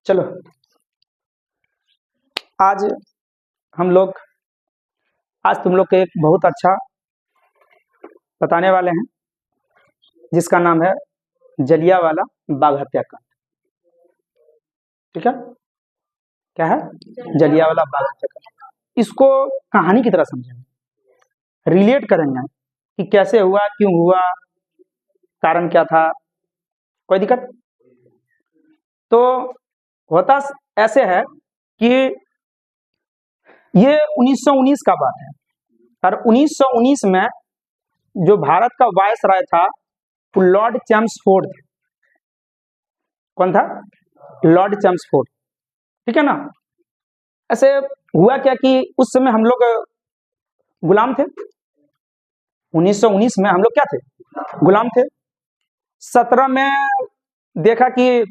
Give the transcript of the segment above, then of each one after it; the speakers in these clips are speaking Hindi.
चलो आज तुम लोग को एक बहुत अच्छा बताने वाले हैं जिसका नाम है जलियांवाला बाग हत्याकांड। ठीक है, क्या है? जलियांवाला बाग हत्याकांड। इसको कहानी की तरह समझेंगे, रिलेट करेंगे कि कैसे हुआ, क्यों हुआ, कारण क्या था। कोई दिक्कत? तो होता ऐसे है कि ये 1919 का बात है और 1919 में जो भारत का वायसराय था वो लॉर्ड चैम्सफोर्ड था। कौन था? Lord Chelmsford. ठीक है ना। ऐसे हुआ क्या कि उस समय हम लोग गुलाम थे। 1919 में हम लोग क्या थे? गुलाम थे। 17 में देखा कि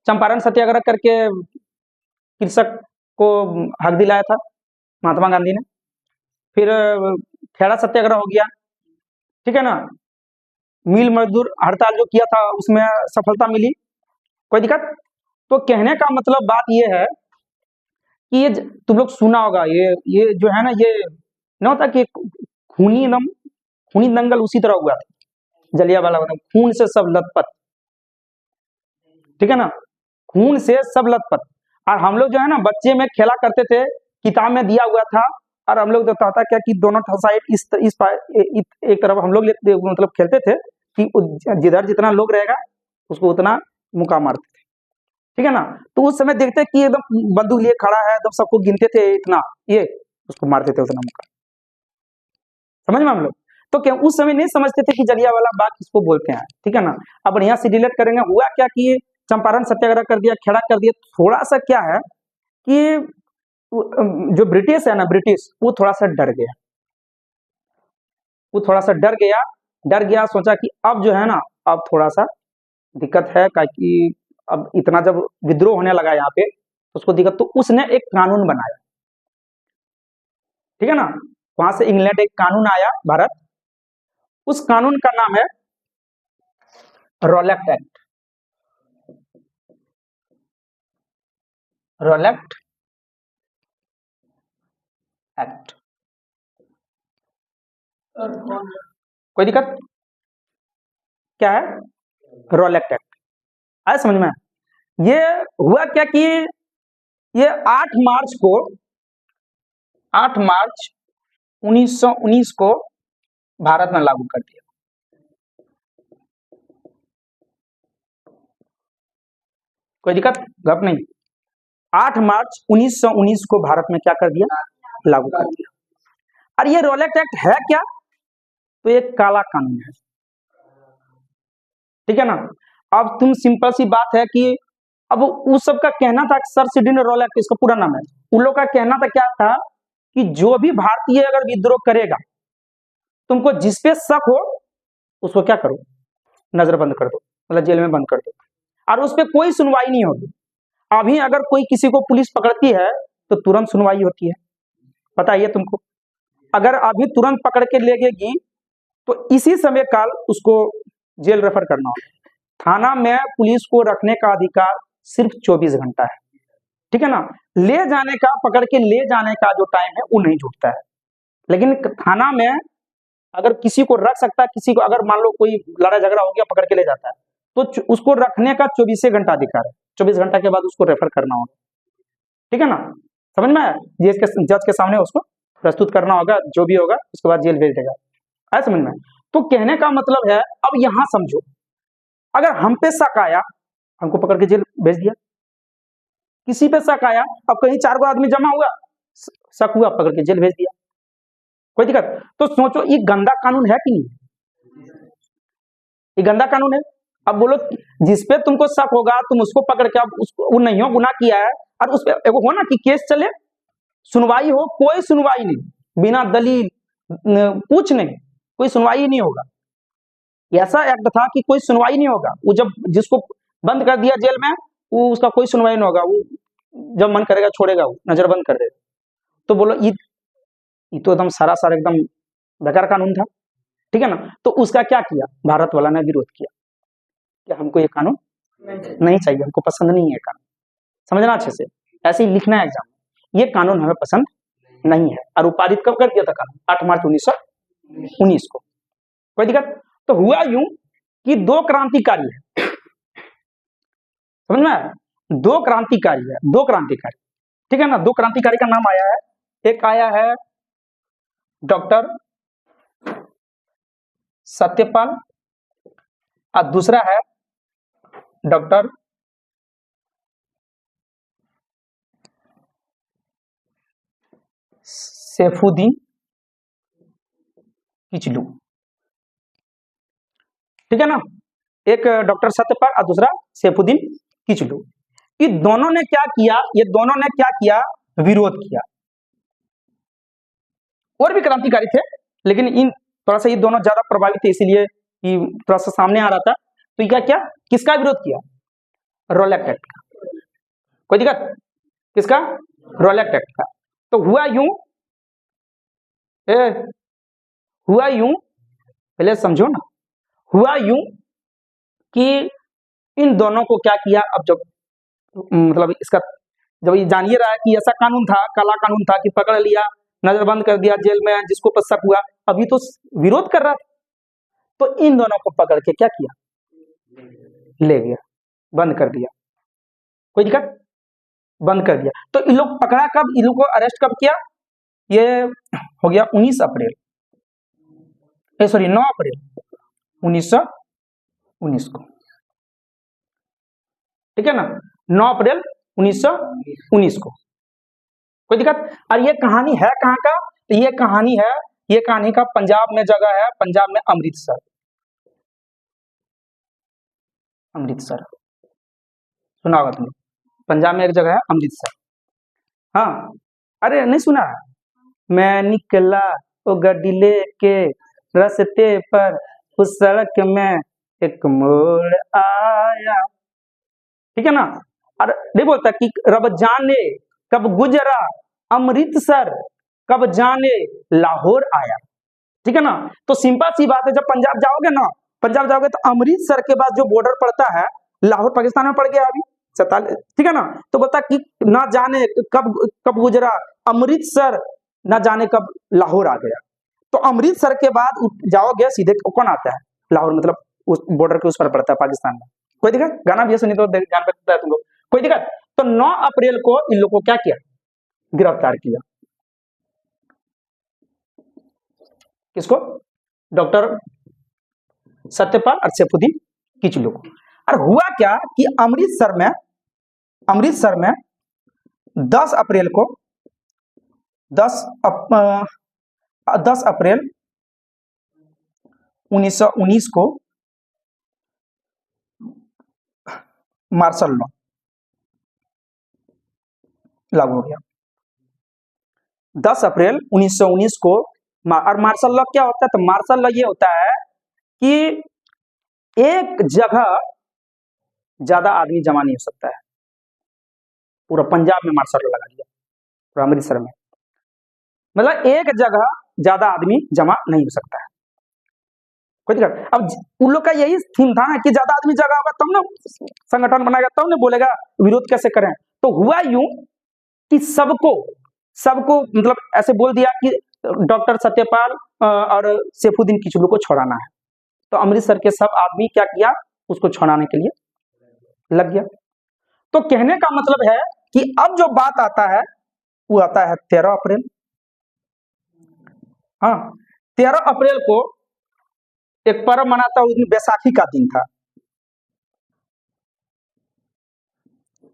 चंपारण सत्याग्रह करके कृषक को हक दिलाया था महात्मा गांधी ने। फिर खेड़ा सत्याग्रह हो गया। ठीक है ना। मिल मजदूर हड़ताल जो किया था उसमें सफलता मिली। कोई दिक्कत? तो कहने का मतलब बात ये है कि ये तुम लोग सुना होगा, ये जो है ना, ये न होता कि खूनी दंगल उसी तरह हुआ था जलियांवाला बाग। खून से सब लथपथ। ठीक है ना, खून से सब लथपथ। और हम लोग जो है ना बच्चे में खेला करते थे, किताब में दिया हुआ था। और हम लोग तो था क्या कि दोनों साइड एक तरफ हम लोग मतलब खेलते थे कि जिधर जितना लोग रहेगा उसको उतना मुक्का मारते थे। ठीक है ना। तो उस समय देखते कि एकदम बंदूक लिए खड़ा है, एकदम सबको गिनते थे, इतना ये उसको मारते थे उतना मुक्का। समझ में हम लोग? तो क्या उस समय नहीं समझते थे कि जलियांवाला बाग किसको बोलते हैं। ठीक है ना। अब बढ़िया से रिलेट करेंगे। हुआ क्या कि चंपारण सत्याग्रह कर दिया, खेड़ा कर दिया। थोड़ा सा क्या है कि जो ब्रिटिश है ना, ब्रिटिश वो थोड़ा सा डर गया। डर गया, सोचा कि अब जो है ना, अब थोड़ा सा दिक्कत है, कि अब इतना जब विद्रोह होने लगा यहाँ पे तो उसको दिक्कत। तो उसने एक कानून बनाया। ठीक है ना। वहां से इंग्लैंड एक कानून आया भारत। उस कानून का नाम है रॉलेट एक्ट। Rowlatt act. कोई दिक्कत? क्या है? Rowlatt act. आया समझ में? ये हुआ क्या कि ये 8 मार्च 1919 को भारत में लागू कर दिया। कोई दिक्कत? गप नहीं। 8 मार्च 1919 को भारत में क्या कर दिया? लागू कर दिया। और ये रॉलेट एक्ट है क्या? तो ये काला कानून है। ठीक है ना। अब तुम सिंपल सी बात है कि अब उस सब का कहना था, सर सिडनी रॉलेट इसका पूरा नाम है। उन लोग का कहना था क्या था कि जो भी भारतीय अगर विद्रोह करेगा, तुमको जिस पे शक हो उसको क्या करो? नजरबंद कर दो, मतलब जेल में बंद कर दो। और उस पर कोई सुनवाई नहीं होगी। अभी अगर कोई किसी को पुलिस पकड़ती है तो तुरंत सुनवाई होती है, पता है तुमको। अगर अभी तुरंत पकड़ के लेगेगी तो इसी समय काल उसको जेल रेफर करना होगा। थाना में पुलिस को रखने का अधिकार सिर्फ 24 घंटा है। ठीक है ना। ले जाने का, पकड़ के ले जाने का जो टाइम है वो नहीं जुटता है। लेकिन थाना में अगर किसी को रख सकता है, किसी को अगर मान लो कोई लड़ाई झगड़ा हो गया, पकड़ के ले जाता है, तो उसको रखने का 24 घंटा अधिकार है। 24 घंटा के बाद उसको रेफर करना होगा। ठीक है ना। समझ में आया? जज के सामने उसको प्रस्तुत करना होगा, जो भी होगा उसके बाद जेल भेज देगा। आया समझ में? तो कहने का मतलब है, अब यहां समझो, अगर हम पे शक आया, हमको पकड़ के जेल भेज दिया। किसी पे शक आया, अब कहीं 4 गो आदमी जमा हुआ, शक हुआ, पकड़ के जेल भेज दिया। कोई दिक्कत? तो सोचो ये गंदा कानून है कि नहीं? ये गंदा कानून है। अब बोलो जिसपे तुमको शक होगा तुम उसको पकड़ के, अब उसको वो नहीं हो, गुनाह किया है, और उस पे हो ना कि केस चले, सुनवाई हो, कोई सुनवाई नहीं, बिना दलील कुछ नहीं, कोई सुनवाई नहीं होगा। ऐसा एक्ट था कि कोई सुनवाई नहीं होगा। वो जब जिसको बंद कर दिया जेल में, वो उसका कोई सुनवाई नहीं होगा। वो जब मन करेगा छोड़ेगा, वो नजरबंद कर देगा। तो बोलो ये तो एकदम सरासर एकदम बेकार कानून था। ठीक है ना। तो उसका क्या किया? भारत वाला ने विरोध किया कि हमको ये कानून नहीं चाहिए, हमको पसंद नहीं है कानून। समझना अच्छे से, ऐसे ही लिखना है एग्जाम में। ये कानून हमें पसंद नहीं है। और वो पारित कब कर दिया था कानून? 8 मार्च 1919 को। कोई दिक्कत? तो हुआ यूं कि दो क्रांतिकारी है, समझ में आया? दो क्रांतिकारी है, दो क्रांतिकारी, ठीक है ना। दो क्रांतिकारी का नाम आया है, एक आया है डॉक्टर सत्यपाल और दूसरा है डॉक्टर सैफुद्दीन किचलू, ठीक है ना। एक डॉक्टर सत्यपाल और दूसरा सैफुद्दीन किचलू। ये दोनों ने क्या किया? ये दोनों ने क्या किया? विरोध किया। और भी क्रांतिकारी थे, लेकिन इन थोड़ा सा ये दोनों ज्यादा प्रभावित थे, इसीलिए कि थोड़ा सा सामने आ रहा था। तो क्या क्या किसका विरोध किया? रोलैक्ट एक्ट का। कोई दिक्कत? किसका? रोलैक्ट एक्ट का। तो हुआ यूं, हुआ यूं, पहले समझो ना। हुआ यूं कि इन दोनों को क्या किया? अब जब मतलब इसका जब ये जानिए रहा है कि ऐसा कानून था, काला कानून था, कि पकड़ लिया, नजरबंद कर दिया, जेल में जिसको पर शक हुआ, अभी तो विरोध कर रहा था, तो इन दोनों को पकड़ के क्या किया? ले गया, बंद कर दिया। कोई दिक्कत? बंद कर दिया। तो इन लोग पकड़ा कब? इन लोग को अरेस्ट कब किया? ये हो गया 19 अप्रैल, सॉरी 9 अप्रैल 1919 को, ठीक है ना। 9 अप्रैल 1919 को। कोई दिक्कत? और ये कहानी है कहाँ का? तो ये कहानी है, ये कहानी का पंजाब में जगह है, पंजाब में अमृतसर। अमृतसर सुना होगा तुमने, पंजाब में एक जगह है अमृतसर। हाँ, अरे नहीं सुना? मैं निकला वो गड्डी लेके, रास्ते पर उस सड़क में एक मोड़ आया, ठीक है ना। और नहीं बोलता कि रब जाने कब गुजरा अमृतसर, कब जाने लाहौर आया, ठीक है ना। तो सिंपल सी बात है, जब पंजाब जाओगे ना, पंजाब जाओगे तो अमृतसर के बाद जो बॉर्डर पड़ता है, लाहौर पाकिस्तान में पड़ गया अभी 47, ठीक है ना। तो बोलता कि ना जाने कब कब गुजरा अमृतसर, ना जाने कब लाहौर आ गया। तो अमृतसर के बाद जाओगे सीधे कौन आता है? लाहौर, मतलब उस बॉर्डर के उस पर पड़ता है पाकिस्तान में। कोई दिक्कत? गाना भी सुनी तो ध्यान रखता है तुम लोग। कोई दिक्कत? तो 9 अप्रैल को इन लोगों को क्या किया? गिरफ्तार किया। किसको? डॉक्टर सत्यपाल और सैफुद्दीन किचलू को। और हुआ क्या कि अमृतसर में 10 अप्रैल को 10 अप्रैल 1919 को मार्शल लॉ लागू हो गया। 10 अप्रैल 1919 को। और मार्शल लॉ क्या होता है? तो मार्शल लॉ ये होता है कि एक जगह ज्यादा आदमी जमा नहीं हो सकता है। पूरा पंजाब में मार्शल लॉ लगा दिया, पूरा अमृतसर में, मतलब एक जगह ज्यादा आदमी जमा नहीं हो सकता है। कोई दिक्कत? अब उन लोग का यही थीम था ना कि ज्यादा आदमी जगह होगा तब ना संगठन बनाएगा, तब ना बोलेगा विरोध कैसे करें। तो हुआ यूं कि सबको मतलब ऐसे बोल दिया कि डॉक्टर सत्यपाल और सैफुद्दीन किचलू को छोड़ाना है। तो अमृतसर के सब आदमी क्या किया? उसको छोड़ाने के लिए लग गया। तो कहने का मतलब है कि अब जो बात आता है वो आता है 13 अप्रैल। हाँ, 13 अप्रैल को एक पर्व मनाता है, उस दिन बैसाखी का दिन था।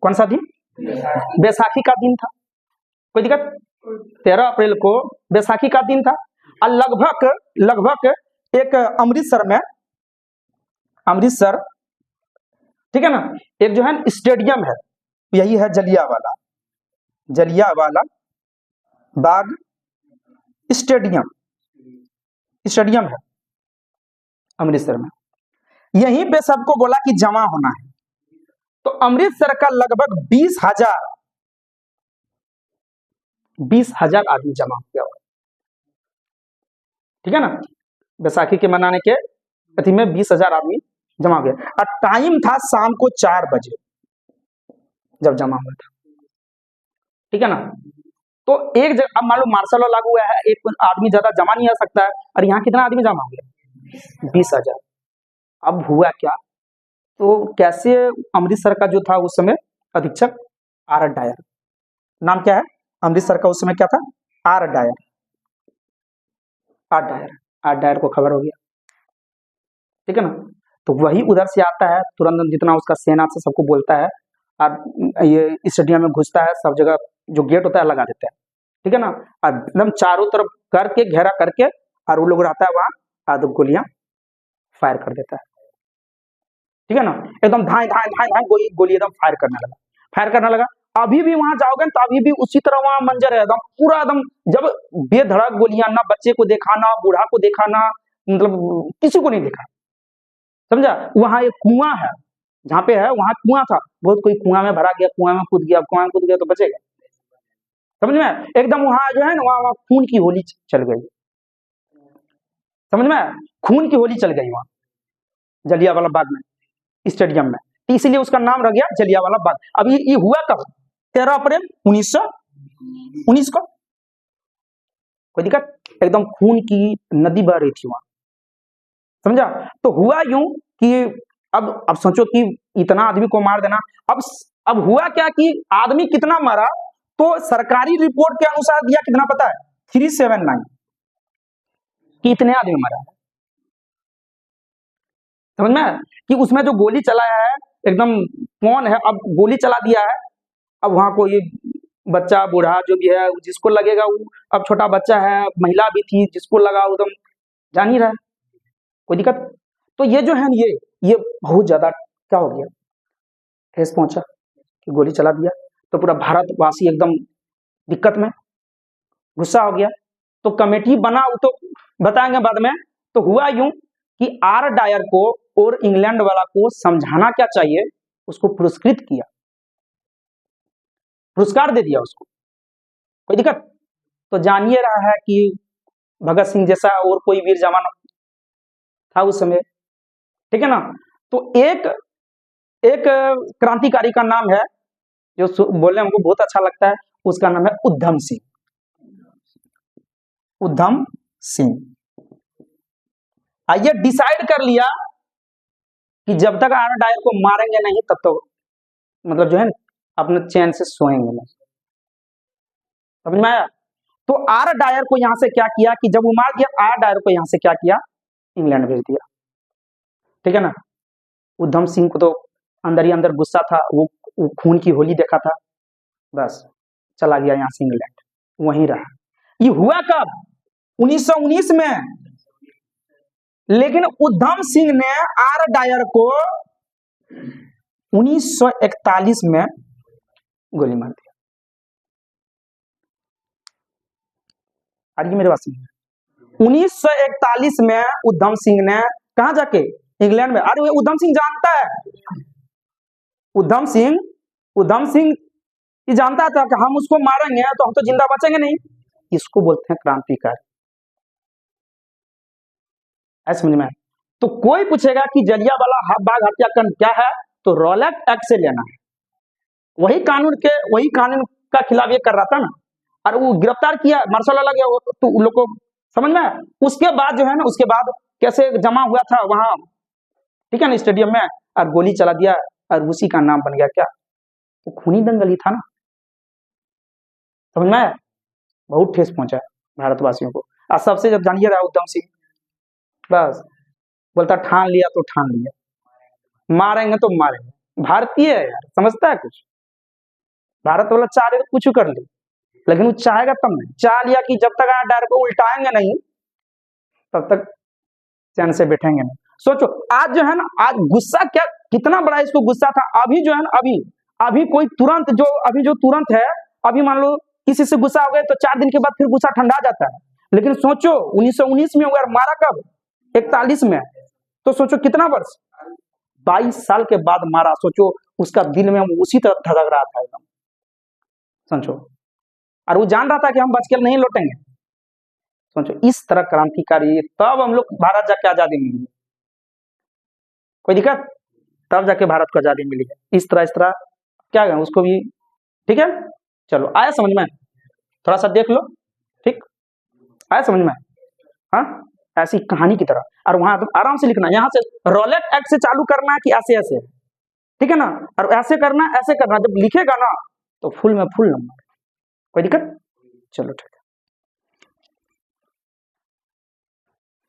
कौन सा दिन? बैसाखी का दिन था। कोई दिक्कत? 13 अप्रैल को बैसाखी का दिन था। और लगभग एक अमृतसर, ठीक है ना, एक जो है स्टेडियम है, यही है जलियांवाला बाग स्टेडियम है अमृतसर में। यहीं पे सबको बोला कि जमा होना है। तो अमृतसर का लगभग 20,000 आदमी जमा हो गया, ठीक है ना। बैसाखी के मनाने के अति में 20,000 आदमी जमा हो गया। और टाइम था शाम को 4 बजे। जब जमा हुआ था, ठीक है ना। तो एक जगह अब मान लो मार्शल लॉ लागू हुआ है, एक आदमी ज्यादा जमा नहीं आ सकता है, और यहाँ कितना आदमी जमा हो गया, 20,000। अब हुआ क्या, तो कैसे अमृतसर का जो था उस समय अधीक्षक आर डायर, नाम क्या है अमृतसर का उस समय क्या था, R Dyer, R Dyer, R Dyer को खबर हो गया, ठीक है ना। तो वही उधर से आता है तुरंत, जितना उसका सेना से सबको बोलता है, और ये स्टेडियम में घुसता है, सब जगह जो गेट होता है लगा देता है, ठीक है ना। और एकदम चारों तरफ करके घेरा करके, और वो लोग रहता है वहां, और दो गोलियां फायर कर देता है, ठीक है ना। एकदम धाए धाए धाए धाए गोली गोली एकदम फायर करने लगा। अभी भी वहां जाओगे तो अभी भी उसी तरह वहां मंजर है, एकदम पूरा एकदम, जब बेधड़क गोलियां, ना बच्चे को देखा, ना बूढ़ा को देखा, ना मतलब किसी को नहीं देखा, समझा। वहां एक कुआं है, जहाँ पे है वहां कुआं था, बहुत कोई कुआं में भरा गया, कुआं में कूद गया तो बचेगा, समझ में। एकदम वहां जो है ना, वहां खून की होली चल गई, समझ में, खून की होली चल गई वहां जलियांवाला बाग में, स्टेडियम में, इसीलिए उसका नाम रह गया जलियांवाला बाग। अब ये हुआ कब, 13 अप्रैल 1919 को, कोई दिक्कत, एकदम खून की नदी बह रही थी वहां, समझा। तो हुआ यूं कि अब सोचो कि इतना आदमी को मार देना, अब हुआ क्या कि आदमी कितना मरा, तो सरकारी रिपोर्ट के अनुसार दिया कितना पता है, 379, कि इतने आदमी मरा, समझ में, कि उसमें जो गोली चलाया है एकदम कौन है, अब गोली चला दिया है, अब वहां कोई बच्चा बूढ़ा जो भी है जिसको लगेगा वो, अब छोटा बच्चा है, महिला भी थी, जिसको लगा एकदम जान ही रहा है, कोई दिक्कत। तो ये जो है ये बहुत ज्यादा क्या हो गया, ठेस पहुंचा कि गोली चला दिया, तो पूरा भारतवासी एकदम दिक्कत में, गुस्सा हो गया। तो कमेटी बना, तो बताएंगे बाद में। तो हुआ यूं कि आर डायर को और इंग्लैंड वाला को समझाना क्या चाहिए, उसको पुरस्कृत किया, पुरस्कार दे दिया उसको, कोई दिक्कत। तो जानिए रहा है कि भगत सिंह जैसा और कोई वीर जवान था उस समय, ठीक है ना। तो एक क्रांतिकारी का नाम है, जो बोलने हमको बहुत अच्छा लगता है, उसका नाम है उधम सिंह, उधम सिंह। आइए डिसाइड कर लिया कि जब तक आर डायर को मारेंगे नहीं तब तो मतलब जो है अपने चैन से सोएंगे नहीं, समझ में आया। तो आर डायर को यहां से क्या किया कि जब वो मार दिया, आर डायर को यहां से क्या किया, इंग्लैंड भेज दिया, ठीक है ना। उधम सिंह को तो अंदर ही अंदर गुस्सा था, वो खून की होली देखा था, बस चला गया यहां से इंग्लैंड, वहीं रहा। ये हुआ कब, 1919 में। लेकिन उधम सिंह ने आर डायर को 1941 में गोली मार दिया। मेरे पास 1941 में उधम सिंह ने कहा जाके, इंग्लैंड में। अरे उधम सिंह जानता है, उधम सिंह ये जानता था कि हम उसको मारेंगे तो हम तो जिंदा बचेंगे नहीं, इसको बोलते हैं क्रांतिकारी, ऐसा समझ में। तो कोई पूछेगा कि जलियांवाला बाग हत्याकांड क्या है, तो रॉलेट एक्ट से लेना है, वही कानून का खिलाफ ये कर रहा था ना, और वो गिरफ्तार किया, मार्शल लॉ लग गया, तो उन लोग को समझ में। उसके बाद जो है ना, उसके बाद कैसे जमा हुआ था वहां, ठीक है ना, स्टेडियम में, और गोली चला दिया, और उसी का नाम बन गया क्या, वो खूनी दंगल ही था ना, समझ में। बहुत ठेस पहुंचा भारतवासियों को। और सबसे जब जानिए रहा उधम सिंह, बस बोलता ठान लिया तो ठान लिया, मारेंगे तो मारेंगे, भारतीय है यार, समझता है कुछ, भारत वाला चाह रहे तो कुछ कर ले, लेकिन वो चाहेगा तब नहीं, चाह लिया कि जब तक डायर को उल्टाएंगे नहीं तब तक चैन से बैठेंगे नहीं। सोचो आज जो है ना, आज गुस्सा क्या, कितना बड़ा इसको गुस्सा था, अभी जो है ना, अभी कोई तुरंत जो तुरंत है, अभी मान लो किसी से गुस्सा हो गए तो 4 दिन के बाद फिर गुस्सा ठंडा जाता है। लेकिन सोचो 1919 में हुआ, मारा कब, 41 में, तो सोचो कितना वर्ष, 22 साल के बाद मारा। सोचो उसका दिल में उसी तरह धड़क रहा था एकदम, समझो, और वो जान रहा था कि हम बच के नहीं लौटेंगे। सोचो इस तरह क्रांतिकारी, तब हम लोग भारत जाके आजादी मिली, कोई दिक्कत, तब जाके भारत को आजादी मिली है। इस तरह क्या है उसको भी, ठीक है। चलो आया समझ में, थोड़ा सा देख लो, ठीक आया समझ में। हाँ ऐसी कहानी की तरह, और वहां तुम आराम से लिखना, यहाँ से रोलेट एक्ट से चालू करना है कि ऐसे ऐसे, ठीक है ना, और ऐसे करना ऐसे करना, जब लिखेगा ना तो फुल में फुल नंबर, कोई दिक्कत। चलो ठीक।